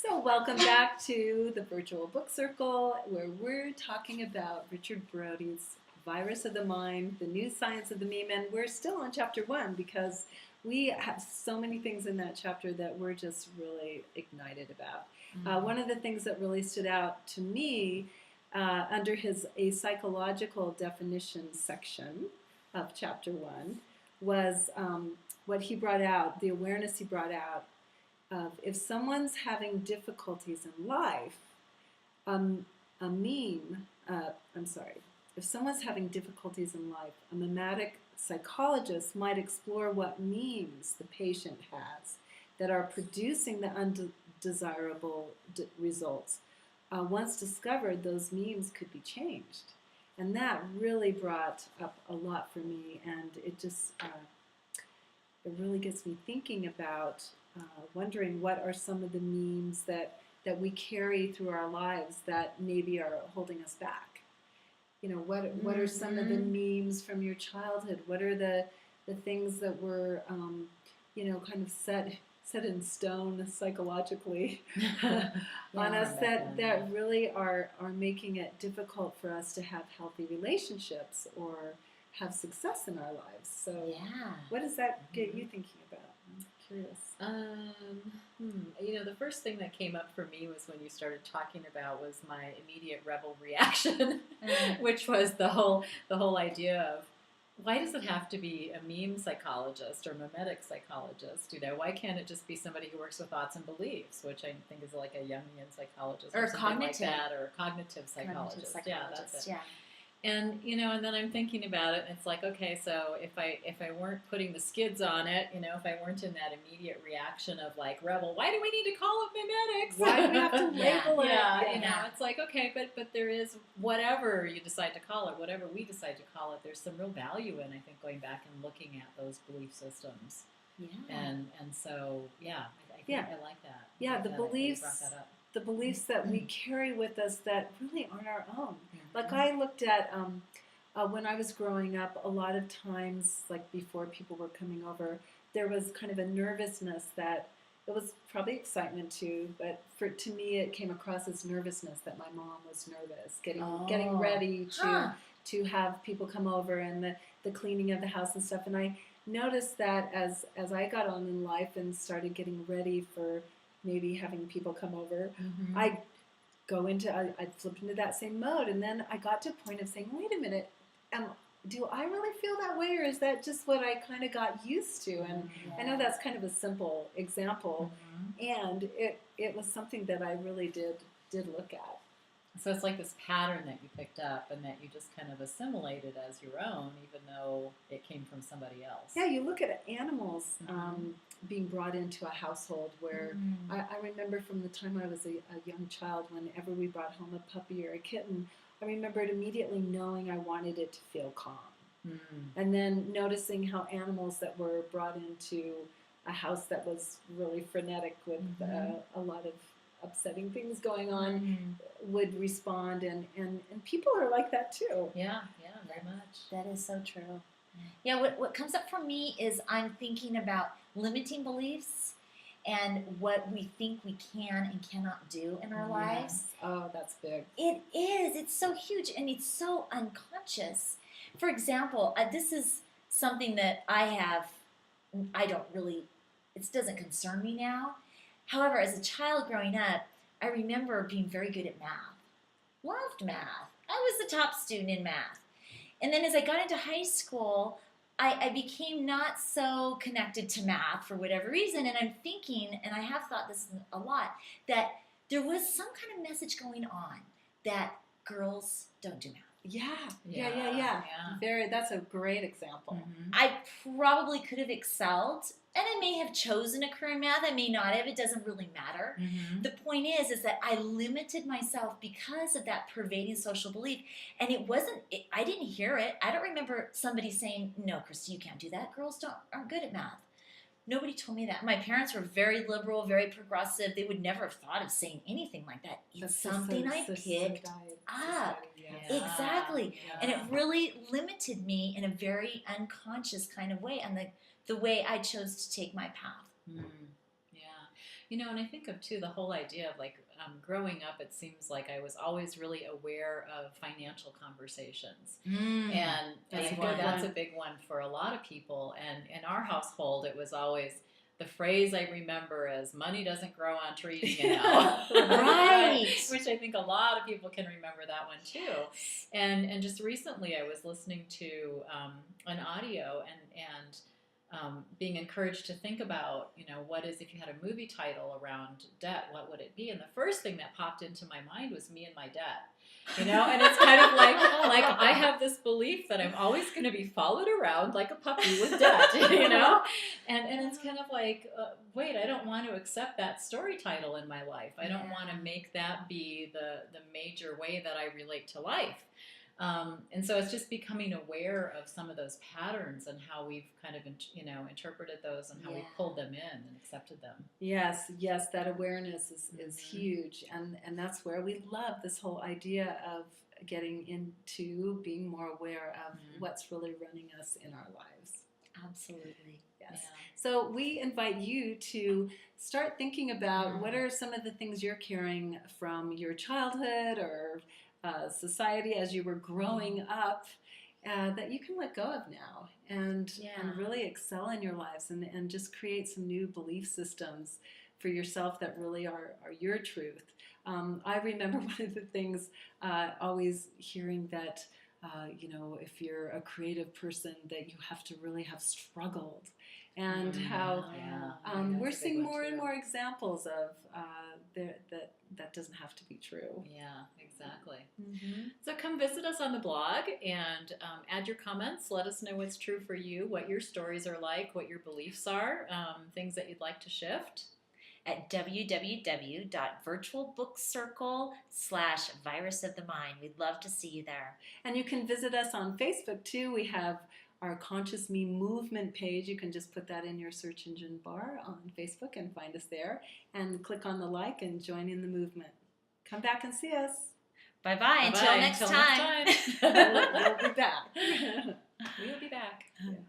So welcome back to the Virtual Book Circle, where we're talking about Richard Brodie's Virus of the Mind, the New Science of the Meme, and we're still on chapter 1 because we have so many things in that chapter that we're just really ignited about. One of the things that really stood out to me under a psychological definition section of chapter 1 was what he brought out, the awareness he brought out of if someone's having difficulties in life, if someone's having difficulties in life, a mimetic psychologist might explore what memes the patient has that are producing the undesirable results. Once discovered, those memes could be changed. And that really brought up a lot for me, and it just, it really gets me thinking about wondering what are some of the memes that we carry through our lives that maybe are holding us back. You know, what are some of the memes from your childhood? What are the things that were, kind of set in stone psychologically on us that really are making it difficult for us to have healthy relationships or have success in our lives? So what does that get you thinking about? I'm curious. The first thing that came up for me was when you started talking about was my immediate rebel reaction, which was the whole idea of why does it have to be a meme psychologist or mimetic psychologist? Why can't it just be somebody who works with thoughts and beliefs, which I think is like a Jungian psychologist or something cognitive. like that, or a cognitive psychologist. Yeah, that's it. Yeah. And and then I'm thinking about it, and it's like, okay, so if I weren't putting the skids on it, if I weren't in that immediate reaction of like rebel, why do we need to call it mimetics? Why do we have to label it? Yeah, it's like, okay, but there is, whatever you decide to call it, whatever we decide to call it, there's some real value in, I think, going back and looking at those belief systems. Yeah. And so I like that. Yeah, the beliefs. Brought that up. The beliefs that we carry with us that really aren't our own. Like I looked at, when I was growing up, a lot of times, like before people were coming over, there was kind of a nervousness that, it was probably excitement too, but to me it came across as nervousness that my mom was nervous, getting ready to have people come over and the cleaning of the house and stuff. And I noticed that as I got on in life and started getting ready for maybe having people come over, I'd flip into that same mode. And then I got to a point of saying, wait a minute, do I really feel that way, or is that just what I kind of got used to? And I know that's kind of a simple example, and it was something that I really did look at. So it's like this pattern that you picked up and that you just kind of assimilated as your own, even though it came from somebody else. Yeah, you look at animals being brought into a household where I remember from the time I was a young child, whenever we brought home a puppy or a kitten, I remembered immediately knowing I wanted it to feel calm. And then noticing how animals that were brought into a house that was really frenetic with a lot of upsetting things going on would respond, and people are like that too. Yeah, very much. That is so true. Yeah, what comes up for me is I'm thinking about limiting beliefs and what we think we can and cannot do in our lives. Oh, that's big. It is. It's so huge, and it's so unconscious. For example, this is something that it doesn't concern me now. However, as a child growing up, I remember being very good at math. Loved math. I was the top student in math. And then as I got into high school, I became not so connected to math for whatever reason. And I'm thinking, and I have thought this a lot, that there was some kind of message going on that girls don't do math. Yeah. That's a great example. I probably could have excelled, and I may have chosen a career in math. I may not have. It doesn't really matter. The point is that I limited myself because of that pervading social belief, and I didn't hear it. I don't remember somebody saying, "No, Christy, you can't do that. Girls aren't good at math." Nobody told me that. My parents were very liberal, very progressive. They would never have thought of saying anything like that. It's something I picked up. Exactly. Yeah. And it really limited me in a very unconscious kind of way, and the way I chose to take my path. And I think of too the whole idea of like growing up. It seems like I was always really aware of financial conversations, and That's I think a big that's a one. big one for a lot of people. And in our household, it was always the phrase I remember as "money doesn't grow on trees," Right. which I think a lot of people can remember that one too. And just recently, I was listening to an audio and being encouraged to think about, what is, if you had a movie title around debt, what would it be? And the first thing that popped into my mind was Me and My Debt. And it's kind of like I have this belief that I'm always going to be followed around like a puppy with debt, and it's kind of like, wait, I don't want to accept that story title in my life. I don't want to make that be the major way that I relate to life. And so it's just becoming aware of some of those patterns and how we've kind of, interpreted those and how we pulled them in and accepted them. Yes, that awareness is huge. And that's where we love this whole idea of getting into being more aware of what's really running us in our lives. Absolutely. Yes. Yeah. So we invite you to start thinking about what are some of the things you're carrying from your childhood or society as you were growing up that you can let go of now and really excel in your lives and just create some new belief systems for yourself that really are your truth. I remember one of the things always hearing that if you're a creative person that you have to really have struggled, and how we're seeing more and more examples of that doesn't have to be true. Yeah, exactly. So come visit us on the blog and add your comments. Let us know what's true for you, what your stories are like, what your beliefs are, things that you'd like to shift. At www.virtualbookcircle.com/virus of the mind. We'd love to see you there. And you can visit us on Facebook too. We have our Conscious Me movement page. You can just put that in your search engine bar on Facebook and find us there and click on the like and join in the movement. Come back and see us. Bye-bye. Until next time. We'll be back. We'll be back. Yeah.